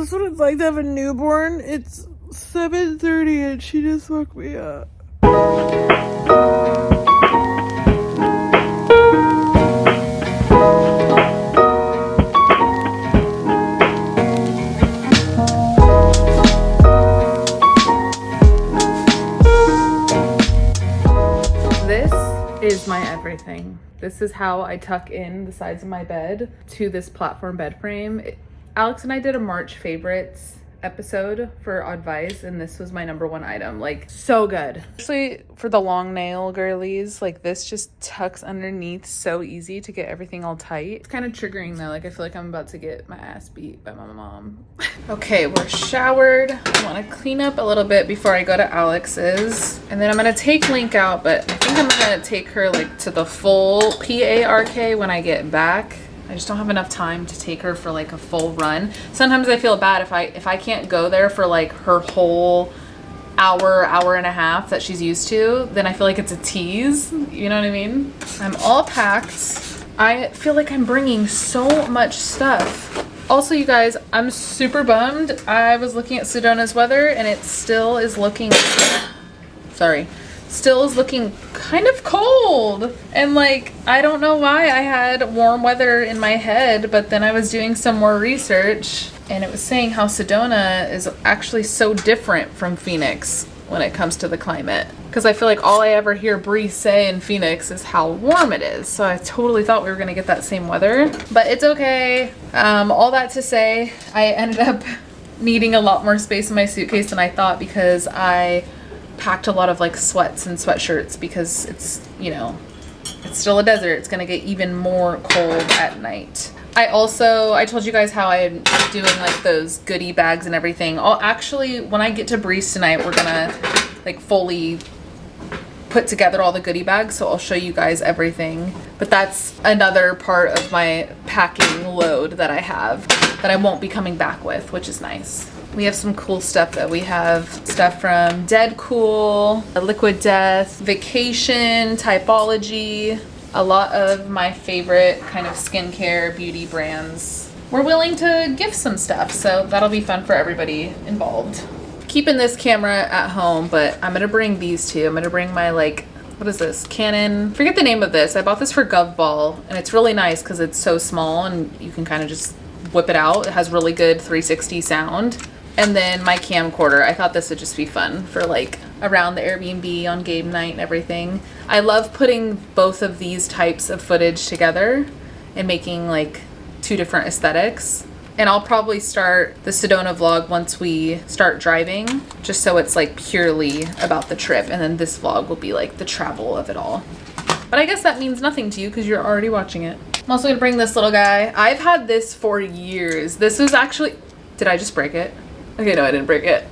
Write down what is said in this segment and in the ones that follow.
this what it's like to have a newborn? It's 7:30 and she just woke me up. This is my everything. This is how I tuck in the sides of my bed to this platform bed frame. Alex and I did a March favorites episode for advice, and this was my #1 item. Like, so good. Especially for the long nail girlies, like this just tucks underneath so easy to get everything all tight. It's kind of triggering though. Like, I feel like I'm about to get my ass beat by my mom. Okay, we're showered. I want to clean up a little bit before I go to Alex's, and then I'm gonna take Link out, but I think I'm gonna take her like to the full PARK when I get back. I just don't have enough time to take her for like a full run. Sometimes I feel bad if I can't go there for like her whole hour and a half that she's used to, then I feel like it's a tease. You know what I mean? I'm all packed. I feel like I'm bringing so much stuff. Also, you guys, I'm super bummed. I was looking at Sedona's weather and it still is looking, still is looking kind of cold. And like, I don't know why I had warm weather in my head, but then I was doing some more research and it was saying how Sedona is actually so different from Phoenix when it comes to the climate. Because I feel like all I ever hear Bree say in Phoenix is how warm it is. So I totally thought we were gonna get that same weather, but it's okay. All that to say, I ended up needing a lot more space in my suitcase than I thought, because I packed a lot of like sweats and sweatshirts, because it's, you know, it's still a desert. It's gonna get even more cold at night. I told you guys how I'm doing like those goodie bags and everything. Actually, when I get to Breeze tonight, we're gonna like fully put together all the goodie bags, so I'll show you guys everything. But that's another part of my packing load that I have that I won't be coming back with, which is nice. We have some cool stuff though. We have stuff from Dead Cool, Liquid Death, Vacation, Typology, a lot of my favorite kind of skincare beauty brands. We're willing to gift some stuff, so that'll be fun for everybody involved. Keeping this camera at home, but I'm gonna bring these two. I'm gonna bring my like, what is this? Canon, forget the name of this. I bought this for Govball, and it's really nice because it's so small and you can kind of just whip it out. It has really good 360 sound. And then my camcorder. I thought this would just be fun for like around the Airbnb on game night and everything. I love putting both of these types of footage together and making like two different aesthetics. And I'll probably start the Sedona vlog once we start driving, just so it's like purely about the trip. And then this vlog will be like the travel of it all. But I guess that means nothing to you because you're already watching it. I'm also gonna bring this little guy. I've had this for years. This was actually, did I just break it? Okay, no, I didn't break it.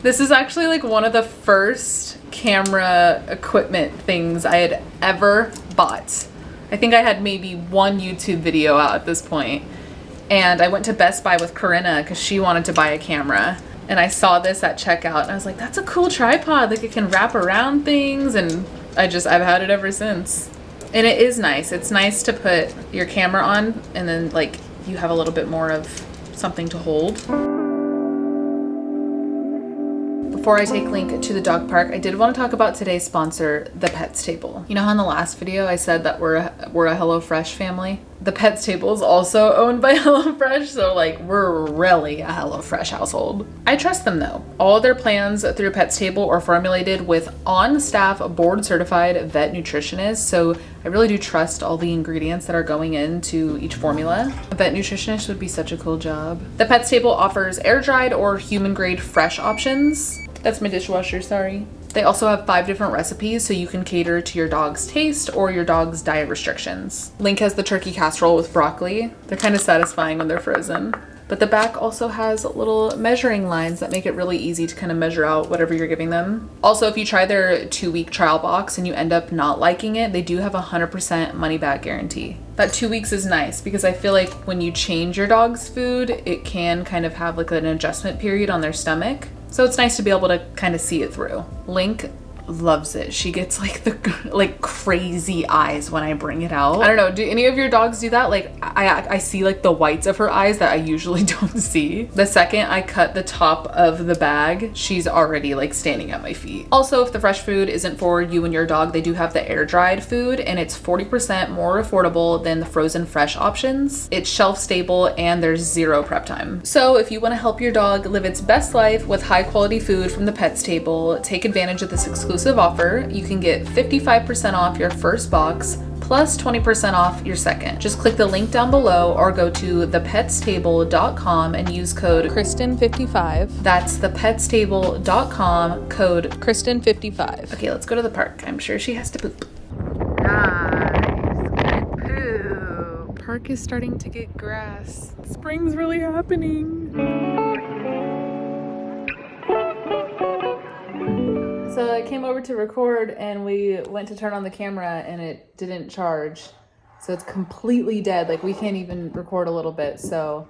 This is actually like one of the first camera equipment things I had ever bought. I think I had maybe one YouTube video out at this point. And I went to Best Buy with Corinna because she wanted to buy a camera. And I saw this at checkout and I was like, that's a cool tripod. Like, it can wrap around things, and I've had it ever since. And it is nice. It's nice to put your camera on and then like you have a little bit more of something to hold. Before I take Link to the dog park, I did want to talk about today's sponsor, the Pets Table. You know how in the last video I said that we're a HelloFresh family? The Pets Table is also owned by HelloFresh, so like we're really a HelloFresh household. I trust them though. All their plans through Pets Table are formulated with on-staff board-certified vet nutritionists, so I really do trust all the ingredients that are going into each formula. A vet nutritionist would be such a cool job. The Pets Table offers air-dried or human-grade fresh options. That's my dishwasher, sorry. They also have 5 different recipes, so you can cater to your dog's taste or your dog's diet restrictions. Link has the turkey casserole with broccoli. They're kind of satisfying when they're frozen. But the back also has little measuring lines that make it really easy to kind of measure out whatever you're giving them. Also, if you try their 2-week trial box and you end up not liking it, they do have a 100% money back guarantee. That 2 weeks is nice because I feel like when you change your dog's food, it can kind of have like an adjustment period on their stomach. So it's nice to be able to kind of see it through. Link loves it. She gets like the like crazy eyes when I bring it out. I don't know, do any of your dogs do that? Like I see like the whites of her eyes that I usually don't see. The second I cut the top of the bag, she's already like standing at my feet. Also, if the fresh food isn't for you and your dog, they do have the air dried food, and it's 40% more affordable than the frozen fresh options. It's shelf stable and there's zero prep time. So if you want to help your dog live its best life with high quality food from the Pets Table, take advantage of this exclusive offer. You can get 55% off your first box plus 20% off your second. Just click the link down below or go to thepetstable.com and use code Kristen55. That's thepetstable.com, code Kristen55. Okay, let's go to the park. I'm sure she has to poop. Nice. Poop. Park is starting to get grass. Spring's really happening. So I came over to record and we went to turn on the camera and it didn't charge. So it's completely dead. Like we can't even record a little bit. So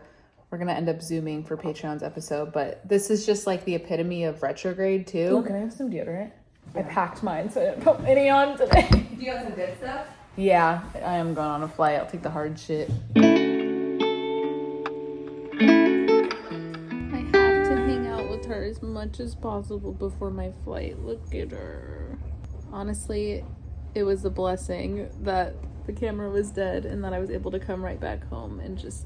we're going to end up zooming for Patreon's episode. But this is just like the epitome of retrograde too. Oh, can I have some deodorant? Yeah. I packed mine so I didn't put any on today. Do you have some good stuff? Yeah, I am going on a flight. I'll take the hard shit. Her as much as possible before my flight. Look at her. Honestly, it was a blessing that the camera was dead and that I was able to come right back home and just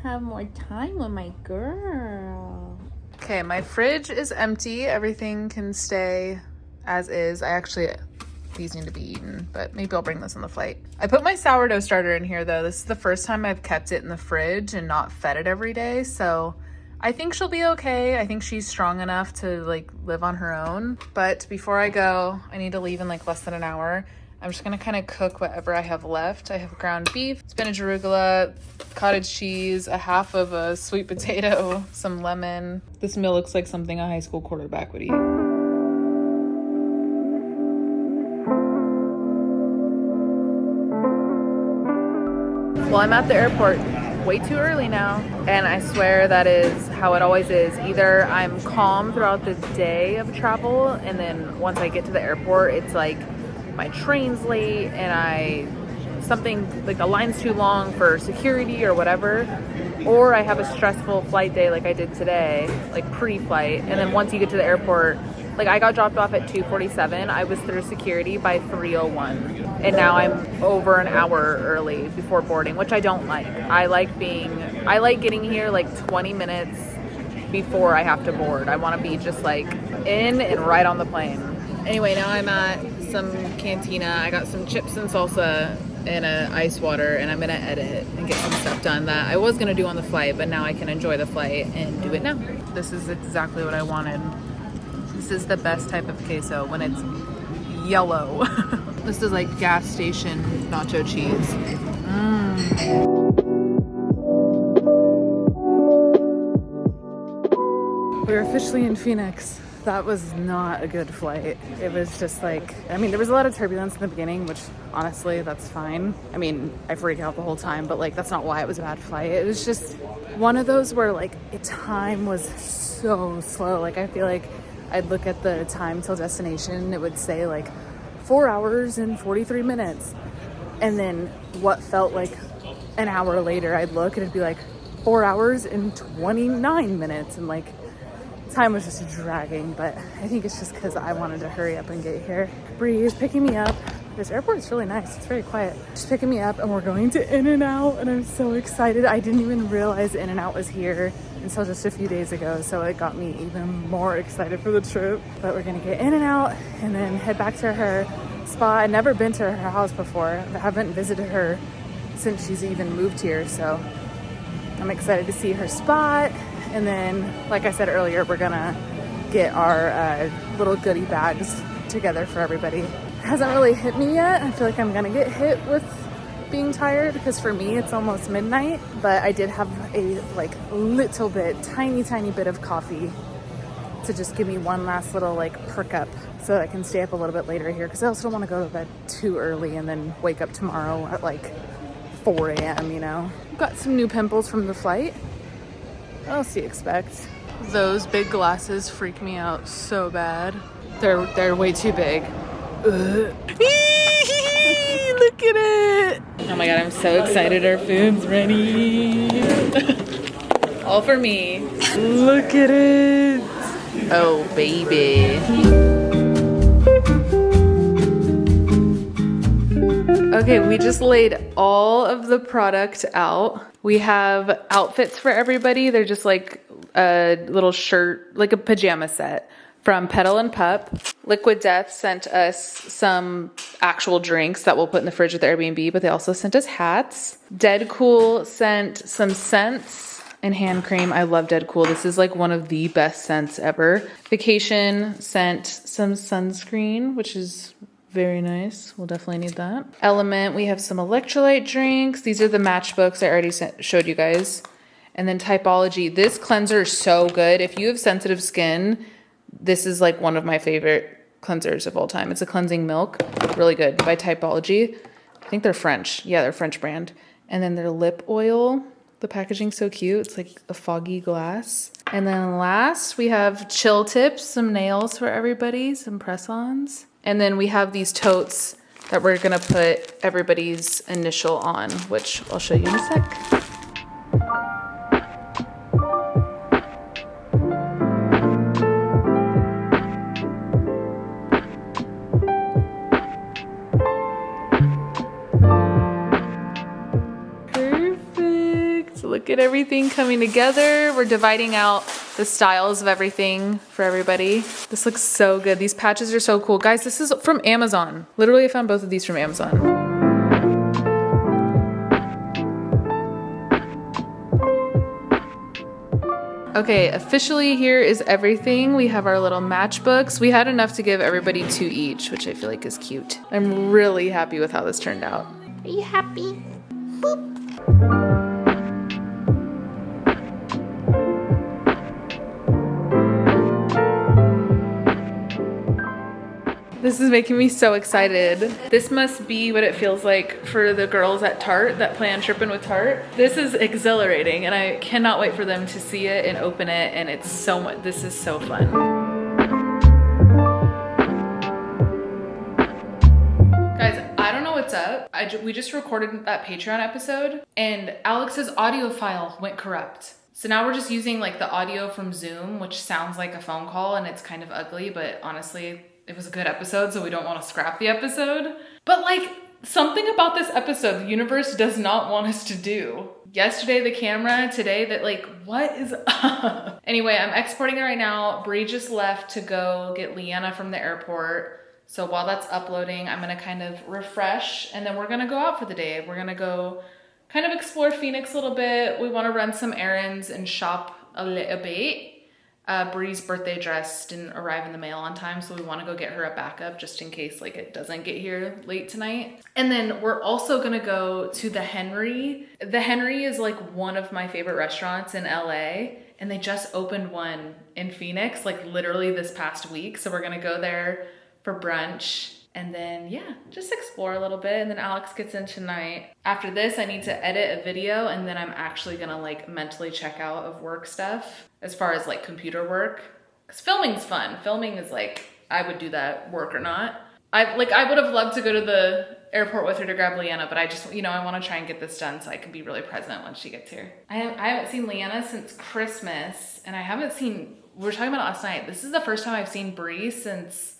have more time with my girl. Okay, my fridge is empty. Everything can stay as is. These need to be eaten, but maybe I'll bring this on the flight. I put my sourdough starter in here though. This is the first time I've kept it in the fridge and not fed it every day, so I think she'll be okay. I think she's strong enough to like live on her own. But before I go, I need to leave in like less than an hour. I'm just gonna kind of cook whatever I have left. I have ground beef, spinach arugula, cottage cheese, a half of a sweet potato, some lemon. This meal looks like something a high school quarterback would eat. Well, I'm at the airport way too early now, and I swear that is how it always is. Either I'm calm throughout the day of travel, and then once I get to the airport, it's like my train's late and something like the line's too long for security or whatever, or I have a stressful flight day like I did today, like pre-flight, and then once you get to the airport, like I got dropped off at 2:47. I was through security by 3:01. And now I'm over an hour early before boarding, which I don't like. I like getting here like 20 minutes before I have to board. I want to be just like in and right on the plane. Anyway, now I'm at some cantina. I got some chips and salsa and a ice water, and I'm gonna edit and get some stuff done that I was gonna do on the flight, but now I can enjoy the flight and do it now. This is exactly what I wanted. This is the best type of queso when it's yellow. This is like gas station nacho cheese. We're officially in Phoenix. That was not a good flight. It was just like, I mean, there was a lot of turbulence in the beginning, which honestly, that's fine. I mean, I freaked out the whole time, but like, that's not why it was a bad flight. It was just one of those where like time was so slow. Like I feel like I'd look at the time till destination, it would say like 4 hours and 43 minutes. And then what felt like an hour later, I'd look and it'd be like 4 hours and 29 minutes. And like time was just dragging, but I think it's just because I wanted to hurry up and get here. Bree is picking me up. This airport is really nice. It's very quiet. She's picking me up and we're going to In-N-Out and I'm so excited. I didn't even realize In-N-Out was here until just a few days ago, so it got me even more excited for the trip. But we're gonna get In-N-Out and then head back to her spa. I've never been to her house before. I haven't visited her since she's even moved here, so I'm excited to see her spot. And then, like I said earlier, we're gonna get our little goodie bags together for everybody. It hasn't really hit me yet. I feel like I'm gonna get hit with being tired because for me it's almost midnight, but I did have a like little bit, tiny bit of coffee to just give me one last little like perk up so that I can stay up a little bit later here, because I also don't want to go to bed too early and then wake up tomorrow at like 4 a.m. you know. Got some new pimples from the flight. What else do you expect? Those big glasses freak me out so bad. They're way too big. Look at it. Oh my god, I'm so excited. Our food's ready. All for me. Look at it. Oh, baby. Okay, we just laid all of the product out. We have outfits for everybody. They're just like a little shirt, like a pajama set from Petal and Pup. Liquid Death sent us some actual drinks that we'll put in the fridge with the Airbnb, but they also sent us hats. Dead Cool sent some scents and hand cream. I love Dead Cool. This is like one of the best scents ever. Vacation sent some sunscreen, which is very nice. We'll definitely need that. Element, we have some electrolyte drinks. These are the matchbooks I already showed you guys. And then Typology. This cleanser is so good. If you have sensitive skin, this is like one of my favorite cleansers of all time. It's a cleansing milk. Really good. By Typology. I think they're French. Yeah, they're a French brand. And then their lip oil. The packaging's so cute. It's like a foggy glass. And then last, we have Chill Tips, some nails for everybody, some press-ons. And then we have these totes that we're gonna put everybody's initial on, which I'll show you in a sec. Look at everything coming together. We're dividing out the styles of everything for everybody. This looks so good. These patches are so cool. Guys, this is from Amazon. Literally, I found both of these from Amazon. Okay, officially here is everything. We have our little matchbooks. We had enough to give everybody 2 each, which I feel like is cute. I'm really happy with how this turned out. Are you happy? Boop. This is making me so excited. This must be what it feels like for the girls at Tarte that plan tripping with Tarte. This is exhilarating and I cannot wait for them to see it and open it, and it's so much, this is so fun. Guys, I don't know what's up. We just recorded that Patreon episode and Alex's audio file went corrupt. So now we're just using like the audio from Zoom, which sounds like a phone call and it's kind of ugly, but honestly, it was a good episode, so we don't want to scrap the episode. But like, something about this episode, the universe does not want us to do. Yesterday, the camera, today, that like, what is up? Anyway, I'm exporting it right now. Bree just left to go get Leanna from the airport. So while that's uploading, I'm gonna kind of refresh and then we're gonna go out for the day. We're gonna go kind of explore Phoenix a little bit. We wanna run some errands and shop a little bit. Bree's birthday dress didn't arrive in the mail on time, so we want to go get her a backup just in case like it doesn't get here late tonight. And then we're also gonna go to the Henry. The Henry is like one of my favorite restaurants in LA, and they just opened one in Phoenix like literally this past week. So we're gonna go there for brunch. And then, yeah, just explore a little bit. And then Alex gets in tonight. After this, I need to edit a video and then I'm actually gonna like mentally check out of work stuff as far as like computer work. Cause filming's fun. Filming is like, I would do that work or not. I would have loved to go to the airport with her to grab Leanna, but I just, you know, I wanna try and get this done so I can be really present when she gets here. I haven't seen Leanna since Christmas and I haven't seen, we were talking about it last night. This is the first time I've seen Bree since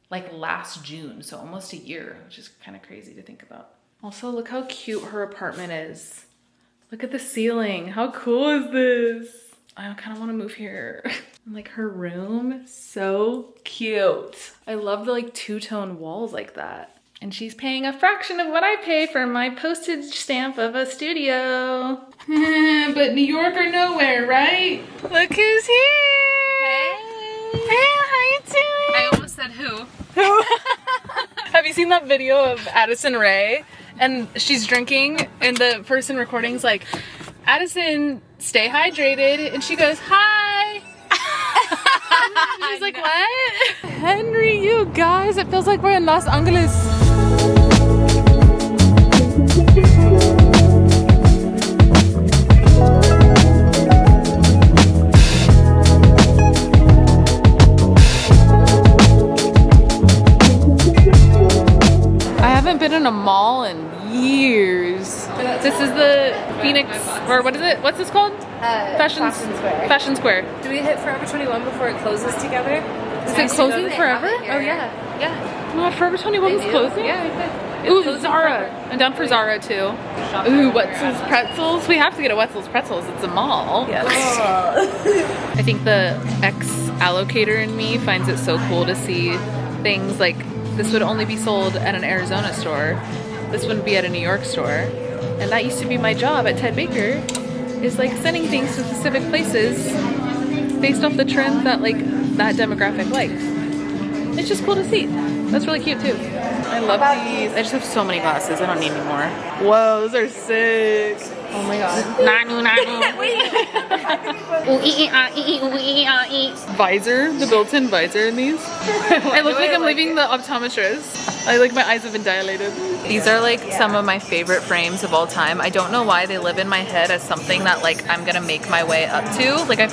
like last June, so almost a year, which is kind of crazy to think about. Also, look how cute her apartment is. Look at the ceiling. How cool is this? I kind of want to move here. Like her room, so cute. I love the like two-tone walls like that. And she's paying a fraction of what I pay for my postage stamp of a studio. But New York or nowhere, right? Look who's here. Hey. Hey, how you doing? I almost said who. Have you seen that video of Addison Rae? And she's drinking and the person recording's like, Addison, stay hydrated. And she goes, hi. She's like, what? Henry, you guys, it feels like we're in Los Angeles. Phoenix, or what is it? What's this called? Fashion Square. Fashion Square. Do we hit Forever 21 before it closes together? Is it closing forever? Oh yeah. Yeah. Oh, Forever 21's closing? Yeah, we could. Ooh, Zara. I'm down for Zara too. Ooh, Wetzel's Pretzels. We have to get a Wetzel's Pretzels. It's a mall. Yes. I think the ex-allocator in me finds it so cool to see things like this would only be sold at an Arizona store. This wouldn't be at a New York store. And that used to be my job at Ted Baker, is like sending things to specific places based off the trends that like that demographic likes. It's just cool to see. That's really cute too. I love these. I just have so many glasses. I don't need any more. Whoa, those are sick. Oh my god. Visor, the built-in visor in these. I look like I'm leaving the optometrist. I like my eyes have been dilated. These are like some of my favorite frames of all time. I don't know why they live in my head as something that like I'm gonna make my way up to. Like I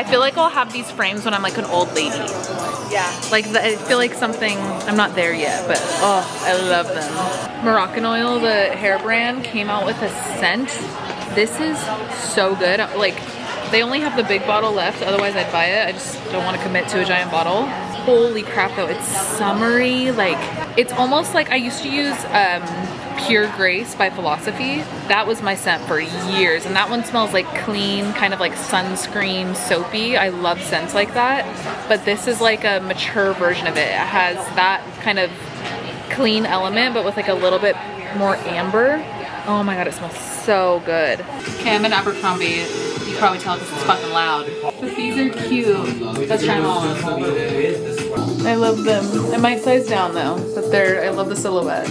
feel like I'll have these frames when I'm like an old lady. Yeah. Like I feel like something, I'm not there yet, but oh, I love them. Moroccan Oil, the hair brand, came out with a scent. This is so good. Like they only have the big bottle left, otherwise I'd buy it. I just don't want to commit to a giant bottle. Holy crap though, it's summery. Like it's almost like I used to use Pure Grace by Philosophy. That was my scent for years, and that one smells like clean, kind of like sunscreen soapy. I love scents like that, but this is like a mature version of it. It has that kind of clean element but with like a little bit more amber. Oh my god, it smells so good. Okay, I'm in Abercrombie. You can probably tell because it's fucking loud. But these are cute. Let's try them on. I love them. I might size down though, but I love the silhouette.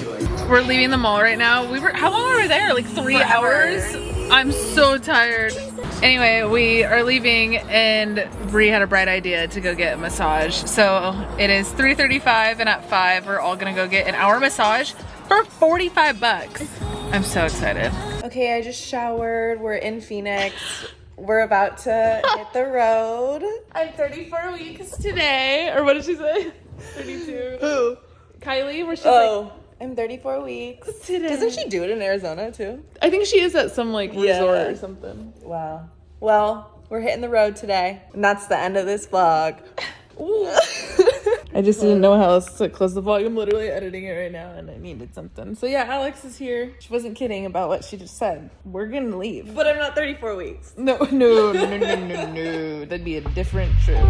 We're leaving the mall right now. How long were we there? Like 3 hours? I'm so tired. Anyway, we are leaving and Bree had a bright idea to go get a massage. So it is 3:35 and at 5 we're all gonna go get an hour massage for 45 bucks. I'm so excited. Okay, I just showered. We're in Phoenix. We're about to hit the road. I'm 34 weeks today. Or what did she say? 32. Who? Kylie, where she's I'm 34 weeks. today. Doesn't she do it in Arizona too? I think she is at some like resort Yeah. or something. Wow. Well, we're hitting the road today. And that's the end of this vlog. I just didn't know how else to close the vlog. I'm literally editing it right now and I needed something. So yeah, Alex is here. She wasn't kidding about what she just said. We're gonna leave. But I'm not 34 weeks. No. That'd be a different trip.